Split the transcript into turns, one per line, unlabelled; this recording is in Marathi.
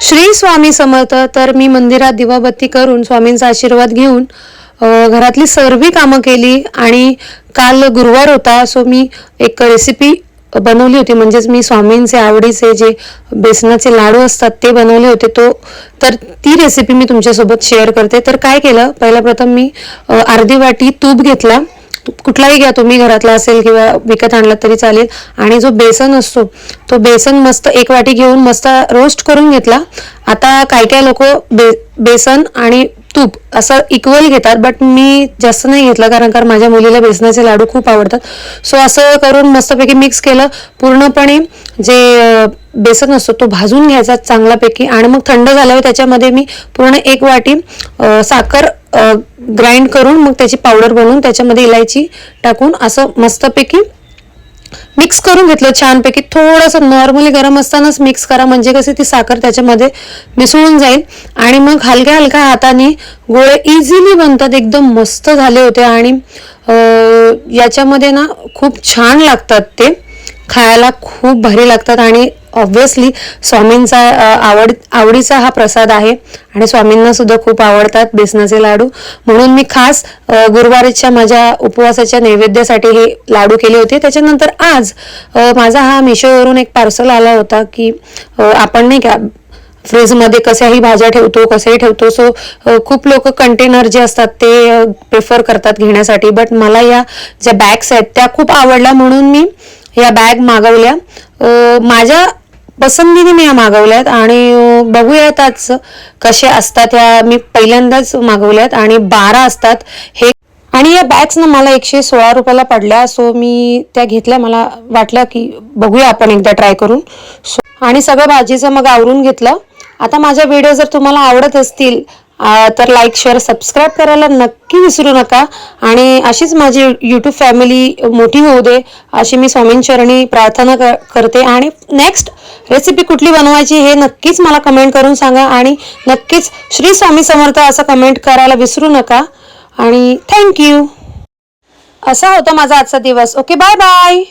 श्री स्वामी समर्थ. तर मी मंदिरात दिवाबत्ती करून स्वामींचा आशीर्वाद घेऊन घरातली सर्व कामं केली आणि काल गुरुवार होता, सो मी एक रेसिपी बनवली होती. म्हणजेच मी स्वामींचे आवडीचे जे बेसनाचे लाडू असतात ते बनवले होते. तर ती रेसिपी मी तुमच्यासोबत शेअर करते. तर काय केलं, पहिला प्रथम मी अर्धी वाटी तूप घेतला. कुठलाही घ्या तुम्ही, घरातला असेल किंवा विकत आणला तरी चालेल. आणि जो बेसन असतो तो बेसन मस्त एक वाटी घेऊन मस्त रोस्ट करून घेतला. आता काय लोक बेसन आणि तूप असं इक्वल घेतात, बट मी जास्त नाही घेतलं कारण माझ्या मुलीला बेसनाचे लाडू खूप आवडतात. सो असं करून मस्तपैकी मिक्स केलं. पूर्णपणे जे बेसन असतो तो भाजून घ्यायचा चांगल्यापैकी आणि मग थंड झाल्यावर त्याच्यामध्ये मी पूर्ण एक वाटी साखर ग्राइंड करून मग त्याची पावडर बनवून त्याच्यामध्ये इलायची टाकून असं मस्तपैकी मिक्स करून घेतलं छानपैकी. थोडंसं नॉर्मली गरम असतानाच मिक्स करा, म्हणजे कसे ती साखर त्याच्यामध्ये मिसळून जाईल. आणि मग हलक्या हाताने गोळे इझिली बनतात, एकदम मस्त झाले होते. आणि याच्यामध्ये ना खूप छान लागतात, ते खायला खूप भारी लागतात. आणि ऑब्व्हियसली स्वामींचा आवडीचा हा प्रसाद आहे आणि स्वामींना सुद्धा खूप आवडतात बेसनाचे लाडू. म्हणून मी खास गुरुवारीच्या माझ्या उपवासाच्या नैवेद्यासाठी हे लाडू केले होते. त्याच्यानंतर आज माझा हा मिशोवरून एक पार्सल आला होता की आपण नाही का फ्रीजमध्ये कशाही भाज्या ठेवतो, कशाही ठेवतो. सो खूप लोक कंटेनर जे असतात ते प्रेफर करतात घेण्यासाठी, बट मला या ज्या बॅग्स आहेत त्या खूप आवडल्या म्हणून मी या बॅग मागवल्या. माझ्या पसंतीने मी या मागवल्यात आणि बघूयात आज कसे असतात. या मी पहिल्यांदाच मागवल्यात आणि 12 असतात हे. आणि या बॅग्स ना मला 116 रुपयाला पडल्या. सो मी त्या घेतल्या. मला वाटलं की बघूया आपण एकदा ट्राय करून. आणि सगळं भाजीचं मग आवरून घेतलं. आता माझ्या व्हिडिओ जर तुम्हाला आवडत असतील तर लाईक, शेअर, सबस्क्राईब करायला नक्की विसरू नका. आणि अशीच माझी यूट्यूब फॅमिली मोठी होऊ दे अशी मी स्वामींचरणी प्रार्थना करते. आणि नेक्स्ट रेसिपी कुठली बनवायची हे नक्कीच मला कमेंट करून सांगा. आणि नक्कीच श्री स्वामी समर्थ असं कमेंट करायला विसरू नका. आणि थँक्यू. असा होता माझा आजचा दिवस. Okay, bye bye.